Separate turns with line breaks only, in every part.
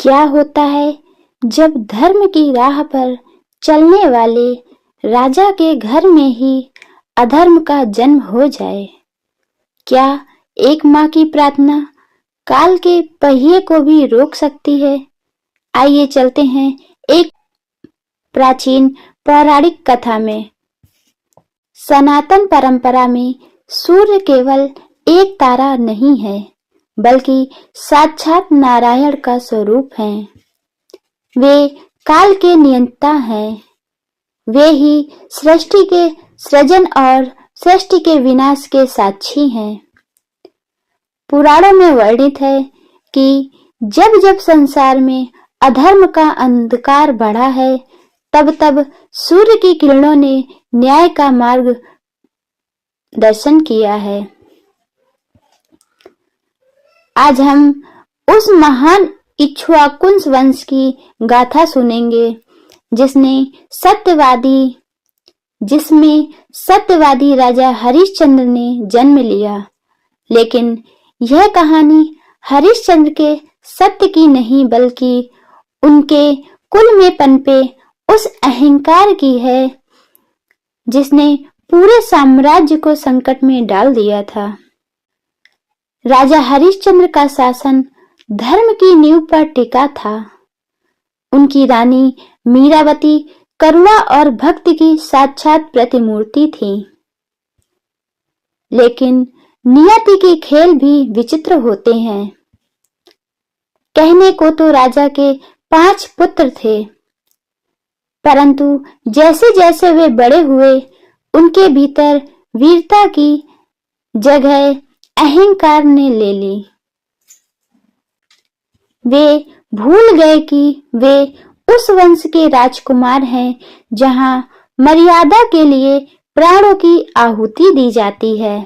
क्या होता है जब धर्म की राह पर चलने वाले राजा के घर में ही अधर्म का जन्म हो जाए? क्या एक माँ की प्रार्थना काल के पहिए को भी रोक सकती है? आइए चलते हैं एक प्राचीन पौराणिक कथा में। सनातन परंपरा में सूर्य केवल एक तारा नहीं है, बल्कि साक्षात नारायण का स्वरूप हैं। वे काल के नियंता हैं। वे ही सृष्टि के सृजन और सृष्टि के विनाश के साक्षी हैं। पुराणों में वर्णित है कि जब जब संसार में अधर्म का अंधकार बढ़ा है, तब तब सूर्य की किरणों ने न्याय का मार्ग दर्शन किया है। आज हम उस महान इक्ष्वाकुंस वंश की गाथा सुनेंगे, जिसमें सत्यवादी राजा हरिश्चंद्र ने जन्म लिया। लेकिन यह कहानी हरिश्चंद्र के सत्य की नहीं, बल्कि उनके कुल में पनपे उस अहंकार की है जिसने पूरे साम्राज्य को संकट में डाल दिया था। राजा हरिश्चंद्र का शासन धर्म की नींव पर टिका था। उनकी रानी मीरावती करुणा और भक्ति की साक्षात प्रतिमूर्ति थी। लेकिन नियति के खेल भी विचित्र होते हैं। कहने को तो राजा के 5 पुत्र थे, परंतु जैसे जैसे वे बड़े हुए, उनके भीतर वीरता की जगह अहंकार ने ले ली। वे भूल गए कि वे उस वंश के राजकुमार हैं जहां मर्यादा के लिए प्राणों की आहुति दी जाती है।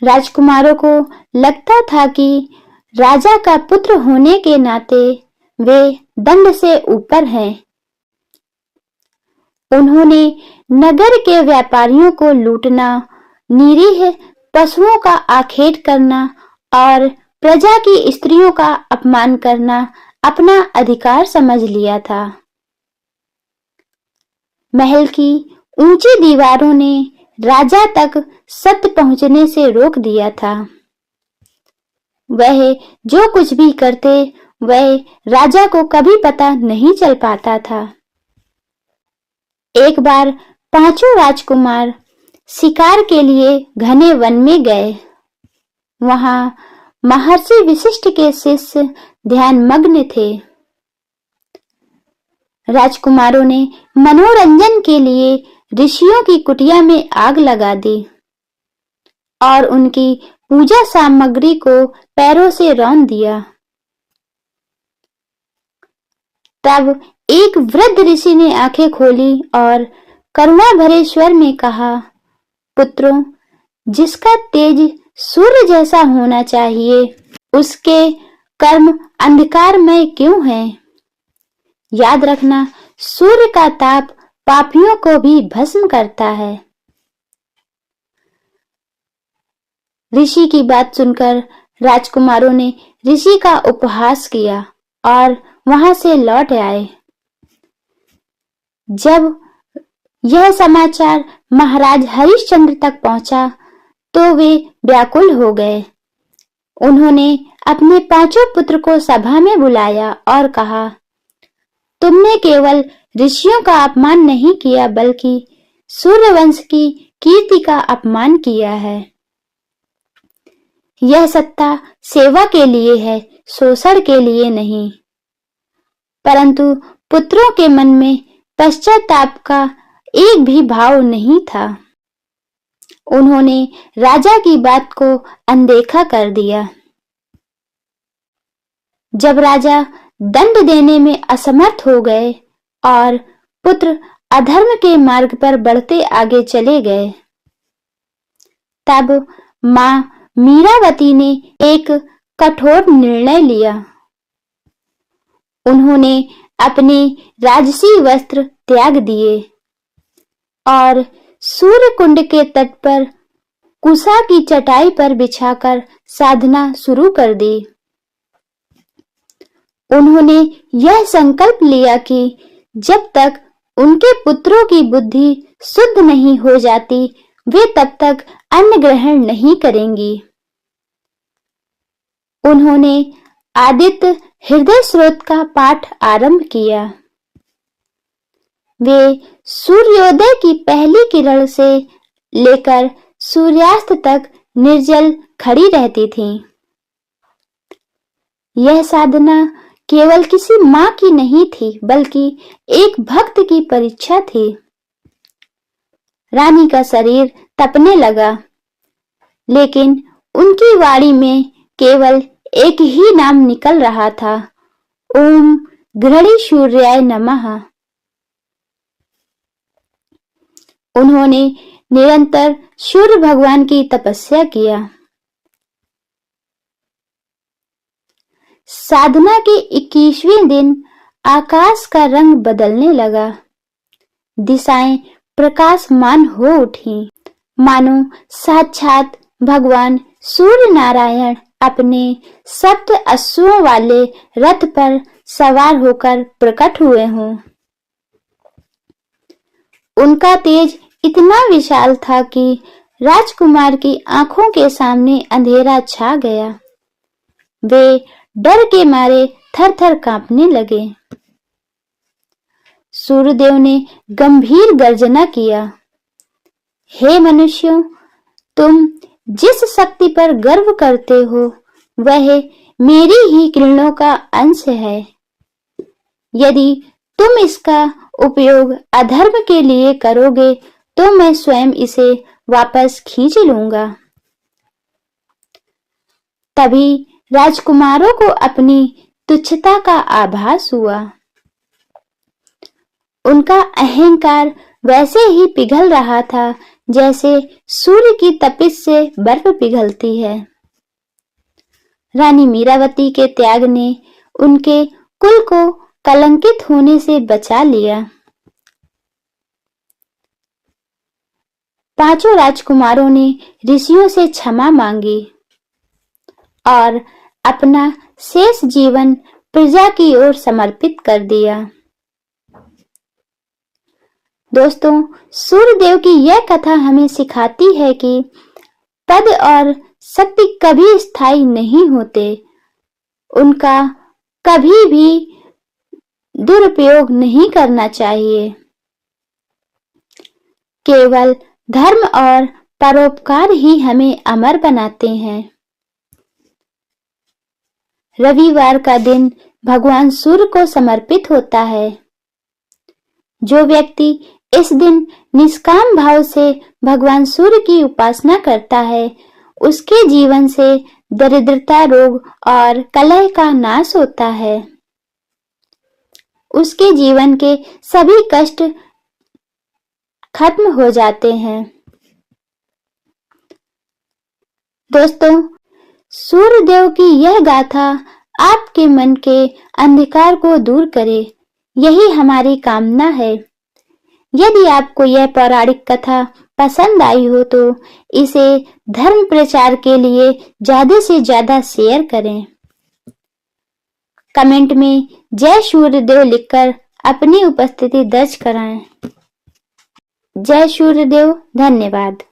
राजकुमारों को लगता था कि राजा का पुत्र होने के नाते वे दंड से ऊपर हैं। उन्होंने नगर के व्यापारियों को लूटना, निरीह पशुओं का आखेट करना और प्रजा की स्त्रियों का अपमान करना अपना अधिकार समझ लिया था। महल की ऊंची दीवारों ने राजा तक सत्य पहुंचने से रोक दिया था। वह जो कुछ भी करते, वह राजा को कभी पता नहीं चल पाता था। एक बार 5 राजकुमार शिकार के लिए घने वन में गए। वहां महर्षि वशिष्ठ के शिष्य ध्यानमग्न थे। राजकुमारों ने मनोरंजन के लिए ऋषियों की कुटिया में आग लगा दी और उनकी पूजा सामग्री को पैरों से रौंद दिया। तब एक वृद्ध ऋषि ने आंखें खोली और करुणा भरे स्वर में कहा, पुत्रों, जिसका तेज सूर्य जैसा होना चाहिए, उसके कर्म अंधकारमय क्यों हैं? याद रखना, सूर्य का ताप पापियों को भी भस्म करता है। ऋषि की बात सुनकर राजकुमारों ने ऋषि का उपहास किया और वहां से लौट आए। जब यह समाचार महाराज हरिश्चंद्र तक पहुंचा, तो वे व्याकुल हो गए। उन्होंने अपने 5 पुत्र को सभा में बुलाया और कहा, तुमने केवल ऋषियों का अपमान नहीं किया, बल्कि सूर्यवंश की कीर्ति का अपमान किया है। यह सत्ता सेवा के लिए है, शोषण के लिए नहीं। परंतु पुत्रों के मन में पश्चाताप का एक भी भाव नहीं था। उन्होंने राजा की बात को अनदेखा कर दिया। जब राजा दंड देने में असमर्थ हो गए और पुत्र अधर्म के मार्ग पर बढ़ते आगे चले गए, तब मां मीरावती ने एक कठोर निर्णय लिया। उन्होंने अपने राजसी वस्त्र त्याग दिए और सूर्य कुंड के तट पर कुशा की चटाई पर बिछाकर साधना शुरू कर दी। उन्होंने यह संकल्प लिया कि जब तक उनके पुत्रों की बुद्धि शुद्ध नहीं हो जाती, वे तब तक अन्न ग्रहण नहीं करेंगी। उन्होंने आदित्य हृदय स्रोत का पाठ आरंभ किया। वे सूर्योदय की पहली किरण से लेकर सूर्यास्त तक निर्जल खड़ी रहती थीं। यह साधना केवल किसी मां की नहीं थी, बल्कि एक भक्त की परीक्षा थी। रानी का शरीर तपने लगा, लेकिन उनकी वाणी में केवल एक ही नाम निकल रहा था, ओम गृहणीसूर्याय नमः। उन्होंने निरंतर सूर्य भगवान की तपस्या किया। साधना के 21वें दिन आकाश का रंग बदलने लगा। दिशाएं प्रकाशमान हो उठी, मानो साक्षात भगवान सूर्य नारायण अपने 7 अश्वों वाले रथ पर सवार होकर प्रकट हुए हों। उनका तेज इतना विशाल था कि राजकुमार की आंखों के सामने अंधेरा छा गया। वे डर के मारे थर-थर कांपने लगे। सूर्यदेव ने गंभीर गर्जना किया, हे मनुष्यों, तुम जिस शक्ति पर गर्व करते हो, वह मेरी ही किरणों का अंश है। यदि तुम इसका उपयोग अधर्म के लिए करोगे, तो मैं स्वयं इसे वापस खींच लूंगा। तभी राजकुमारों को अपनी तुच्छता का आभास हुआ। उनका अहंकार वैसे ही पिघल रहा था, जैसे सूर्य की तपिश से बर्फ पिघलती है। रानी मीरावती के त्याग ने उनके कुल को कलंकित होने से बचा लिया। पांचों राजकुमारों ने ऋषियों से क्षमा मांगी और अपना शेष जीवन प्रजा की ओर समर्पित कर दिया। दोस्तों, सूर्यदेव की यह कथा हमें सिखाती है कि पद और शक्ति कभी स्थायी नहीं होते। उनका कभी भी दुरुपयोग नहीं करना चाहिए। केवल धर्म और परोपकार ही हमें अमर बनाते हैं। रविवार का दिन भगवान सूर्य को समर्पित होता है। जो व्यक्ति इस दिन निष्काम भाव से भगवान सूर्य की उपासना करता है, उसके जीवन से दरिद्रता, रोग और कलह का नाश होता है। उसके जीवन के सभी कष्ट खत्म हो जाते हैं। दोस्तों, सूर्यदेव की यह गाथा आपके मन के अंधकार को दूर करे, यही हमारी कामना है। यदि आपको यह पौराणिक कथा पसंद आई हो तो इसे धर्म प्रचार के लिए ज्यादा से ज्यादा शेयर करें। कमेंट में जय सूर्यदेव लिखकर अपनी उपस्थिति दर्ज कराएं। जय सूर्यदेव। धन्यवाद।